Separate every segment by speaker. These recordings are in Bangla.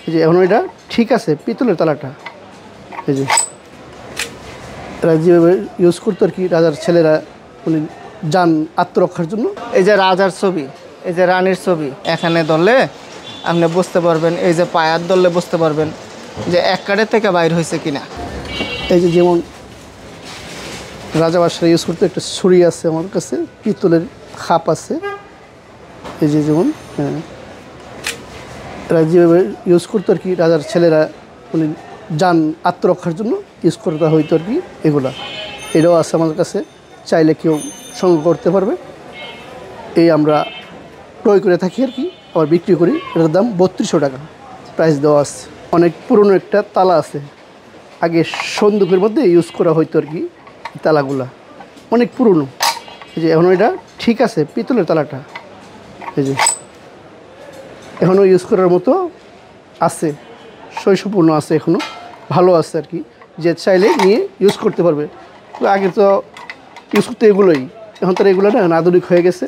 Speaker 1: এই যে এখন এটা ঠিক আছে, পিতলের তালাটা। এই যে এরা যেভাবে ইউজ করতো আর কি, রাজার ছেলেরা উনি যান আত্মরক্ষার জন্য।
Speaker 2: এই যে রাজার ছবি, এই যে রানীর ছবি, এখানে ধরলে আপনি বুঝতে পারবেন, এই যে পায়ার ধরলে বুঝতে পারবেন যে এক কাঠের থেকে বাইর হয়েছে কিনা।
Speaker 1: এই যে যেমন রাজাবাসারা ইউজ করতো, একটা ছুরি আছে আমার কাছে, পিতলের খাপ আছে। এই যে যেমন এরা যেভাবে ইউজ করতো আর কি, রাজার ছেলেরা উনি যান আত্মরক্ষার জন্য ইউজ করতে হইতো আর কি। এটাও আছে আমার কাছে, চাইলে কেউ সংগ্রহ করতে পারবে। এই আমরা ক্রয় করে থাকি আর কি, আবার বিক্রি করি। এটার দাম 3200 টাকা প্রাইস দেওয়া আছে। অনেক পুরনো একটা তালা আছে, আগে সন্দুকের মধ্যে ইউজ করা হইতো আর কি। তালাগুলা অনেক পুরনো। এই যে এখন এটা ঠিক আছে, পিতলের তালাটা। এই যে এখনও ইউজ করার মতো আছে, শৈশবপূর্ণ আছে, এখনও ভালো আছে আর কি। যে চাইলে নিয়ে ইউজ করতে পারবে। আগে তো ইউজ করতে এগুলোই, এখন তো এগুলো না আধুনিক হয়ে গেছে।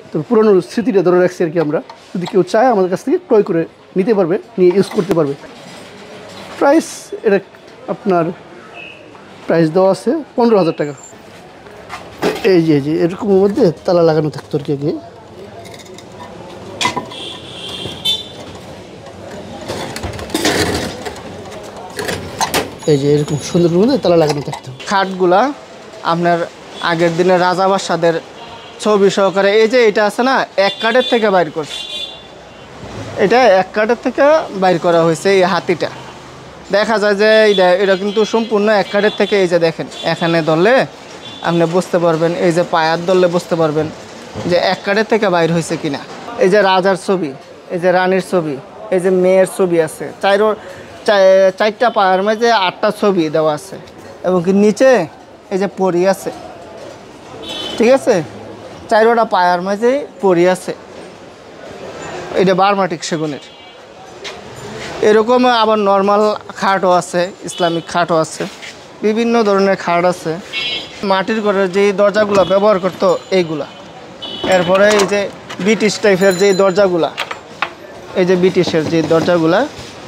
Speaker 1: তো পুরনো স্মৃতিটা ধরে রাখছি আর কি আমরা। যদি কেউ চায় আমাদের কাছ থেকে ক্রয় করে নিতে পারবে, নিয়ে ইউজ করতে পারবে। প্রাইস এটা আপনার প্রাইস দেওয়া আছে 15,000 টাকা। এই যে এরকমের মধ্যে তালা লাগানো থাকতো আর কি আগে। এই যে এরকম সুন্দর মধ্যে তালা লাগানো থাকতো।
Speaker 2: খাটগুলা আপনার আগের দিনে রাজাবাসাদের ছবি সহকারে, এই যে এটা আছে না, এক কাঠের থেকে বাইর করছে, এটা এক কাঠের থেকে বাইর করা হয়েছে। এই হাতিটা দেখা যায় যে এটা কিন্তু সম্পূর্ণ এক কাঠের থেকে। এই যে দেখেন, এখানে ধরলে আপনি বুঝতে পারবেন, এই যে পায়ার ধরলে বুঝতে পারবেন যে এক কাঠের থেকে বাইর হয়েছে কিনা। এই যে রাজার ছবি, এই যে রানীর ছবি, এই যে মেয়ের ছবি আছে, চারটা পায়ের মাঝে 8টা ছবি দেওয়া আছে, এবং কি নিচে এই যে পরি আছে, ঠিক আছে, 4টা পায়ের মাঝে পরি আছে। এটা বার্মাটিক সেগুনের। এরকম আবার নর্মাল খাটও আছে, ইসলামিক খাটও আছে, বিভিন্ন ধরনের খাট আছে। মাটির ঘরের যে দরজাগুলো ব্যবহার করতো এইগুলা। এরপরে এই যে ব্রিটিশ টাইপের যে দরজাগুলা, এই যে ব্রিটিশের যে দরজাগুলা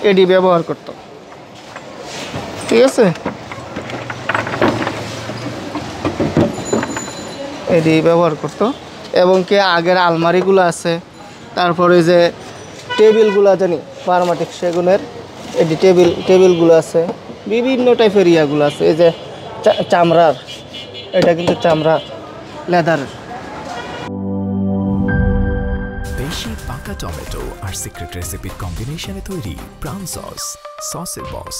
Speaker 2: এডি ব্যবহার করতো, ঠিক আছে, এডি ব্যবহার করতো। এবং কি আগের আলমারিগুলো আছে, তারপরে যে টেবিলগুলো জানি বার্মাটিক সেগুনের, এডি টেবিলগুলো আছে, বিভিন্ন টাইপের ইয়াগুলো আছে। এই যে চামড়ার, এটা কিন্তু চামড়ার, লেদারের।
Speaker 3: দেশি পাকা টমেটো আর সিক্রেট রেসিপির কম্বিনেশনে তৈরি প্রাণ সসের বস।